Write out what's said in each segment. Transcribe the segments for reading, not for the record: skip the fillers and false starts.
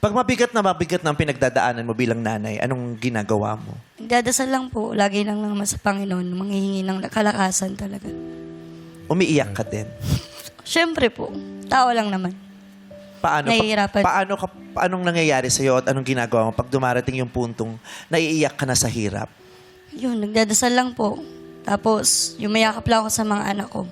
Pag mabigat na ang pinagdadaanan mo bilang nanay, anong ginagawa mo? Nagdadasal lang po. Lagi lang naman sa Panginoon. Manghihingi ng kalakasan talaga. Umiiyak ka din. Siyempre po. Tao lang naman. Paano? Nahihirapan. Paanong nangyayari sa'yo at anong ginagawa mo pag dumarating yung puntong naiiyak ka na sa hirap? Yun, nagdadasal lang po. Tapos, yumayakap lang ako sa mga anak ko.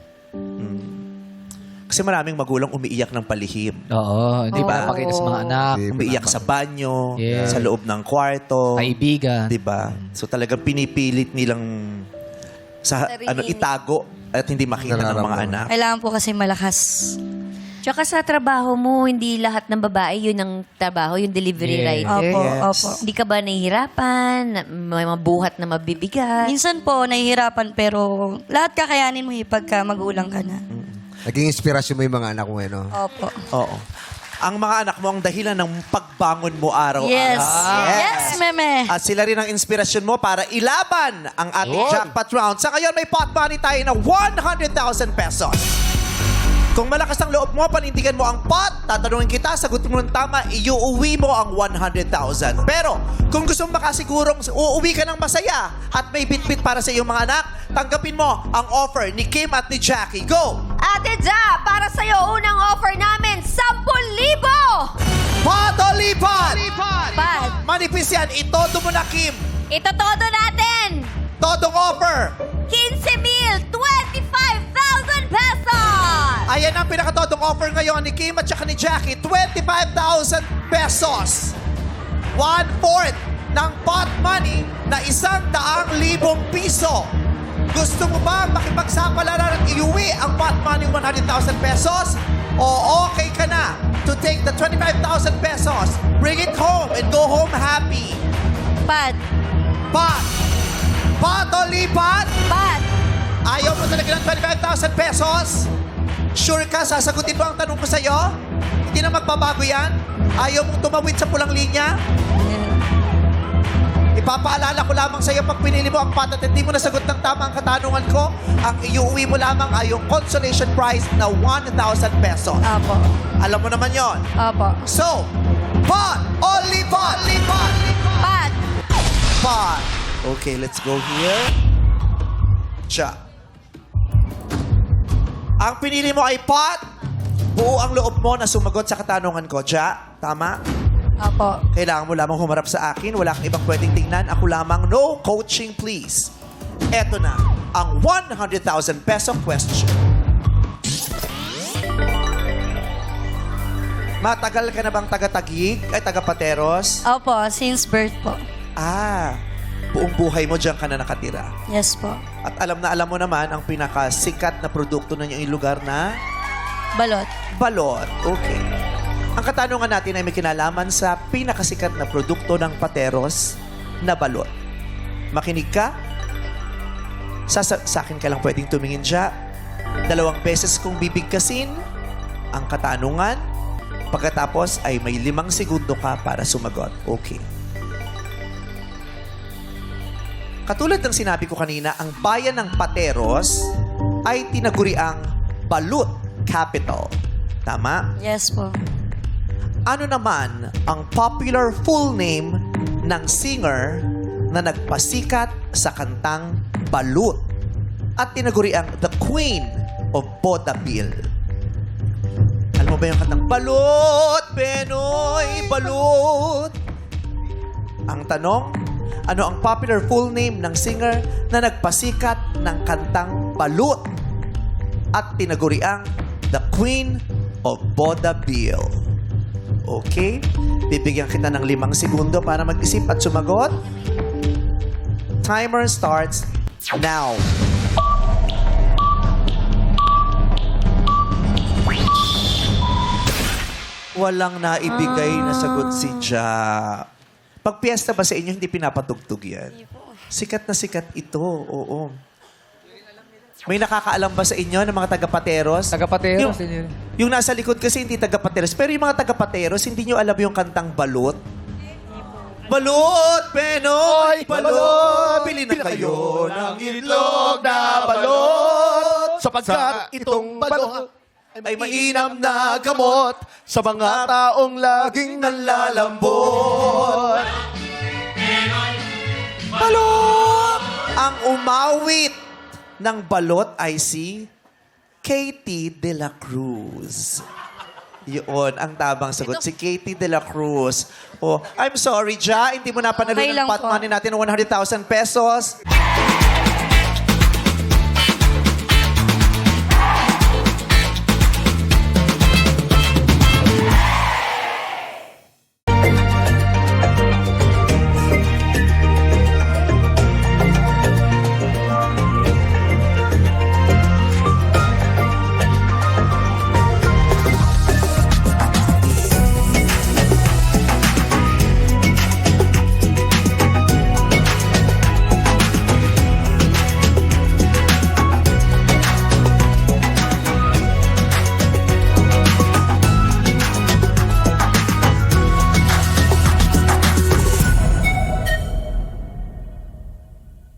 Kasi maraming magulang umiiyak ng palihim. Oo, hindi ba pakita sa mga anak, Umiiyak sa banyo, Yes. sa loob ng kwarto. kaibigan. Di ba? So talagang pinipilit nilang itago at hindi makita ng mga anak. Kailangan po kasi malakas. Tsaka sa trabaho mo, hindi lahat ng babae yun ang trabaho, yung delivery Yes. rider. Opo, Yes. opo. Hindi ka ba nahihirapan? May mabuhat na mabibigat? Minsan po, nahihirapan pero lahat kakayanin mo pagka magulang ka na. Naging inspirasyon mo yung mga anak mo, no? Opo. Oo. Ang mga anak mo ang dahilan ng pagbangon mo araw-araw. Yes. Yes, meme. At sila rin ang inspirasyon mo para ilaban ang ating jackpot round. Sa ngayon, may pot money tayo na 100,000 pesos. Kung malakas ang loob mo, panindigan mo ang pot, tatanungin kita, sagutin mo ng tama, iuuwi mo ang 100,000. Pero, kung gusto mo makasigurong uuwi ka ng masaya at may bit-bit para sa iyong mga anak, tanggapin mo ang offer ni Kim at ni Jackie. Go! Ate Ja, para sa'yo, unang offer namin, 10,000! Pot o lipat? Pat, Manipis yan. Itodo mo na, Kim. ito todo natin! Todong offer. 15,000! 25,000 pesos! Ayan ang pinakatodong offer ngayon ni Kim at saka ni Jackie. 25,000 pesos. 1/4 ng pot money na 100,000 piso. Gusto mo ba makipagsapalaran at iuwi ang pot money 100,000 pesos? O okay ka na to take the 25,000 pesos, bring it home and go home happy? Pat. Pot! Pot o lipat? Pat, Ayaw mo talaga ng 25,000 pesos? Sure ka, sasagutin mo ang tanong ko sa'yo? Hindi na magbabago yan? Ayaw mong tumawid sa pulang linya? Ipapaalala ko lamang sa'yo pag pinili mo ang pot at hindi mo nasagot ng tama ang katanungan ko, ang iuwi mo lamang ay yung consolation prize na 1,000 pesos. Opo. Alam mo naman yon. Opo. So, pot o lipat? Pat. Pot. Okay, let's go here. Cha. Ang pinili mo ay pot. Buo ang loob mo na sumagot sa katanungan ko. Ja, tama? Opo. Kailangan mo lamang humarap sa akin. Wala kang ibang pwedeng tingnan. Ako lamang. No coaching, please. Eto na ang 100,000 peso question. Matagal ka na bang taga-Taguig? Ay, taga-Pateros? Opo, since birth po. Buong buhay mo dyan ka na nakatira. Yes po. At alam mo naman ang pinakasikat na produkto ng iyong lugar na Balot. balot. Okay. Ang katanungan natin ay may kinalaman sa pinakasikat na produkto ng Pateros na balot. Makinig ka. Sa akin ka lang pwedeng tumingin siya. 2 beses kong bibigkasin ang katanungan. Pagkatapos ay may 5 segundo ka para sumagot. Okay. Katulad ng sinabi ko kanina, ang bayan ng Pateros ay tinaguriang Balut Capital. Tama? Yes po. Ano naman ang popular full name ng singer na nagpasikat sa kantang Balut at tinaguriang The Queen of Vaudeville? Alam mo ba yung kantang Balut, Benoy, Balut? Ang tanong, ano ang popular full name ng singer na nagpasikat ng kantang Balut at tinaguriang The Queen of Vaudeville? Okay? Bibigyan kita ng 5 segundo para mag-isip at sumagot. Timer starts now. Walang naibigay na sagot si Ja. Pag piyesta ba sa inyo, hindi pinapatugtog yan? Sikat na sikat ito, oo. May nakakaalam ba sa inyo ng mga taga-Pateros? Taga-Pateros, Yung nasa likod kasi hindi taga-Pateros. Pero yung mga taga-Pateros, hindi nyo alam yung kantang Balot? Balot, Penoy, Balot! Bili na kayo ng itlog na balot! Sapagkat itong balot ay mainam na gamot sa mga taong laging nalalambot. Balot! Ang umawit ng balot ay si Katie De La Cruz. Yun, ang tabang sagot. Si Katie De La Cruz. Oh, I'm sorry, Ja. Hindi mo napanalunan Okay lang pot po. money natin ng 100,000 pesos.